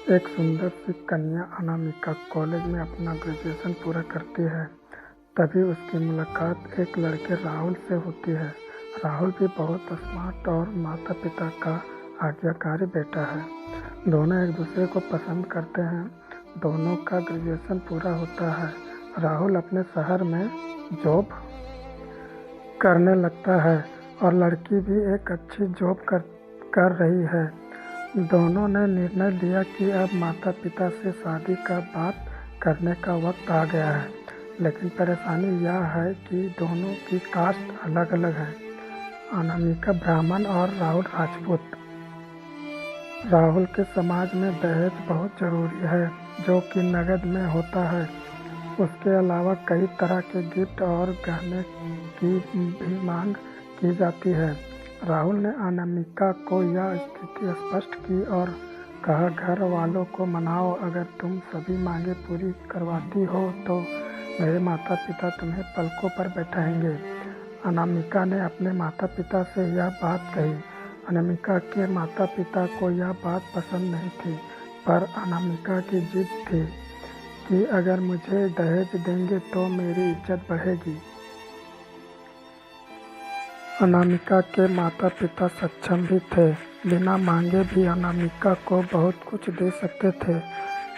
एक सुंदर सी कन्या अनामिका कॉलेज में अपना ग्रेजुएशन पूरा करती है। तभी उसकी मुलाकात एक लड़के राहुल से होती है। राहुल भी बहुत स्मार्ट और माता पिता का आज्ञाकारी बेटा है। दोनों एक दूसरे को पसंद करते हैं। दोनों का ग्रेजुएशन पूरा होता है। राहुल अपने शहर में जॉब करने लगता है और लड़की भी एक अच्छी जॉब कर रही है। दोनों ने निर्णय लिया कि अब माता पिता से शादी का बात करने का वक्त आ गया है। लेकिन परेशानी यह है कि दोनों की कास्ट अलग अलग है। अनामिका ब्राह्मण और राहुल राजपूत। राहुल के समाज में दहेज बहुत जरूरी है, जो कि नकद में होता है। उसके अलावा कई तरह के गिफ्ट और गहने की भी मांग की जाती है। राहुल ने अनामिका को यह स्थिति स्पष्ट की और कहा, घर वालों को मनाओ, अगर तुम सभी मांगे पूरी करवाती हो तो मेरे माता पिता तुम्हें पलकों पर बैठाएंगे। अनामिका ने अपने माता पिता से यह बात कही। अनामिका के माता पिता को यह बात पसंद नहीं थी, पर अनामिका की जिद थी कि अगर मुझे दहेज देंगे तो मेरी इज्जत बढ़ेगी। अनामिका के माता पिता सक्षम भी थे। बिना मांगे भी अनामिका को बहुत कुछ दे सकते थे,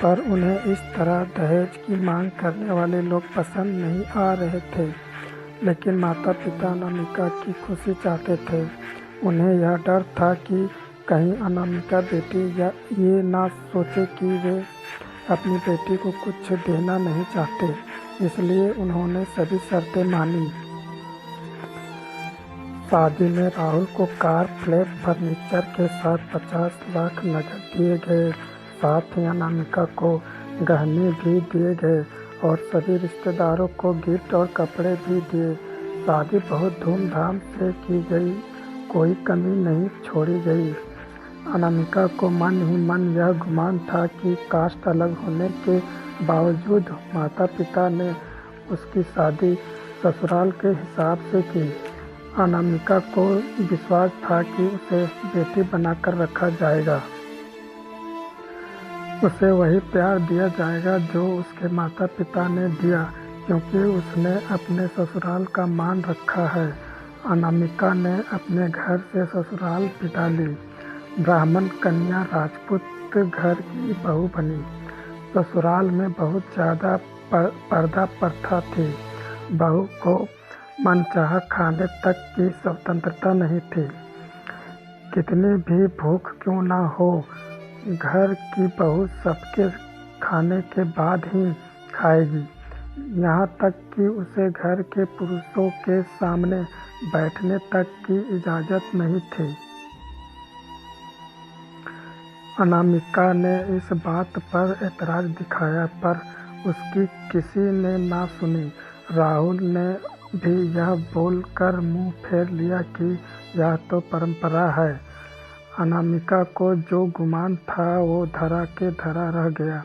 पर उन्हें इस तरह दहेज की मांग करने वाले लोग पसंद नहीं आ रहे थे। लेकिन माता पिता अनामिका की खुशी चाहते थे। उन्हें यह डर था कि कहीं अनामिका बेटी ये ना सोचे कि वे अपनी बेटी को कुछ देना नहीं चाहते, इसलिए उन्होंने सभी शर्तें मानी। शादी में राहुल को कार, फ्लैट, फर्नीचर के साथ 50 लाख नकद दिए गए। साथ ही अनामिका को गहने भी दिए गए और सभी रिश्तेदारों को गिफ्ट और कपड़े भी दिए। शादी बहुत धूमधाम से की गई, कोई कमी नहीं छोड़ी गई। अनामिका को मन ही मन यह गुमान था कि कास्ट अलग होने के बावजूद माता पिता ने उसकी शादी ससुराल के हिसाब से की। अनामिका को विश्वास था कि उसे बेटी बनाकर रखा जाएगा। उसे वही प्यार दिया जाएगा जो उसके माता पिता ने दिया, क्योंकि उसने अपने ससुराल का मान रखा है। अनामिका ने अपने घर से ससुराल बिता ली। ब्राह्मण कन्या राजपूत घर की बहू बनी। ससुराल में बहुत ज़्यादा पर्दा प्रथा थी। बहू को मनचाहा खाने तक की स्वतंत्रता नहीं थी। कितनी भी भूख क्यों ना हो, घर की बहू सबके खाने के बाद ही खाएगी। यहाँ तक कि उसे घर के पुरुषों के सामने बैठने तक की इजाज़त नहीं थी। अनामिका ने इस बात पर एतराज़ दिखाया, पर उसकी किसी ने ना सुनी। राहुल ने भी यह बोलकर मुंह फेर लिया कि यह तो परंपरा है। अनामिका को जो गुमान था वो धरा के धरा रह गया।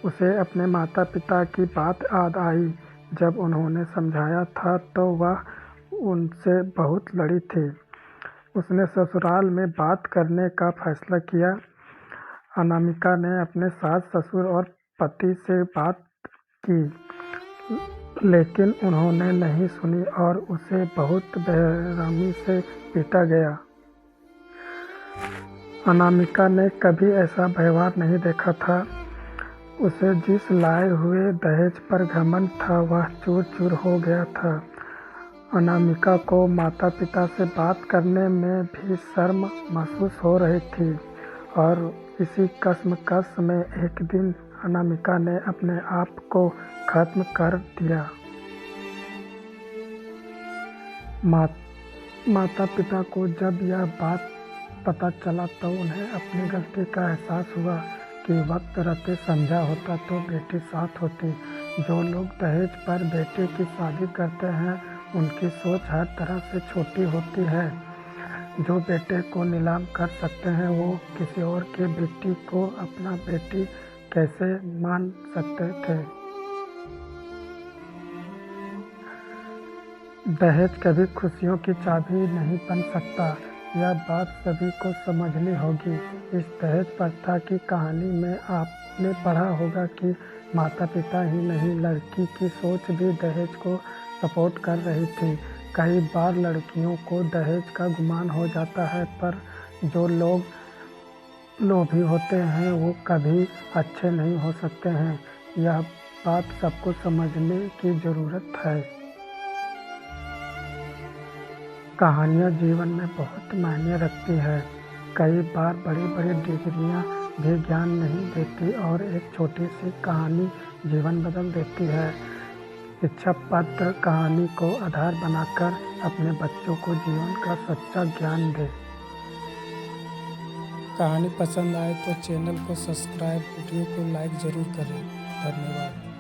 उसे अपने माता पिता की बात याद आई। जब उन्होंने समझाया था तो वह उनसे बहुत लड़ी थी। उसने ससुराल में बात करने का फैसला किया। अनामिका ने अपने सास ससुर और पति से बात की, लेकिन उन्होंने नहीं सुनी और उसे बहुत बेरहमी से पीटा गया। अनामिका ने कभी ऐसा व्यवहार नहीं देखा था। उसे जिस लाए हुए दहेज पर घमंड था वह चूर चूर हो गया था। अनामिका को माता पिता से बात करने में भी शर्म महसूस हो रही थी और इसी कश्मकश में एक दिन अनामिका ने अपने आप को खत्म कर दिया। माता पिता को जब यह बात पता चला तो उन्हें अपनी गलती का एहसास हुआ कि वक्त रहते समझा होता तो बेटी साथ होती। जो लोग दहेज पर बेटे की शादी करते हैं उनकी सोच हर तरह से छोटी होती है। जो बेटे को नीलाम कर सकते हैं वो किसी और के बेटी को अपना बेटी कैसे मान सकते थे। दहेज कभी खुशियों की चाबी नहीं बन सकता। यह बात सभी को समझनी होगी। इस दहेज प्रथा की कहानी में आपने पढ़ा होगा कि माता पिता ही नहीं, लड़की की सोच भी दहेज को सपोर्ट कर रही थी। कई बार लड़कियों को दहेज का गुमान हो जाता है, पर जो लोग लोभी होते हैं वो कभी अच्छे नहीं हो सकते हैं। यह बात सबको समझने की ज़रूरत है। कहानियाँ जीवन में बहुत मायने रखती है। कई बार बड़ी बड़ी डिग्रियाँ भी ज्ञान नहीं देती और एक छोटी सी कहानी जीवन बदल देती है। शिक्षा पत्र कहानी को आधार बनाकर अपने बच्चों को जीवन का सच्चा ज्ञान दे। कहानी पसंद आए तो चैनल को सब्सक्राइब, वीडियो को लाइक ज़रूर करें। धन्यवाद।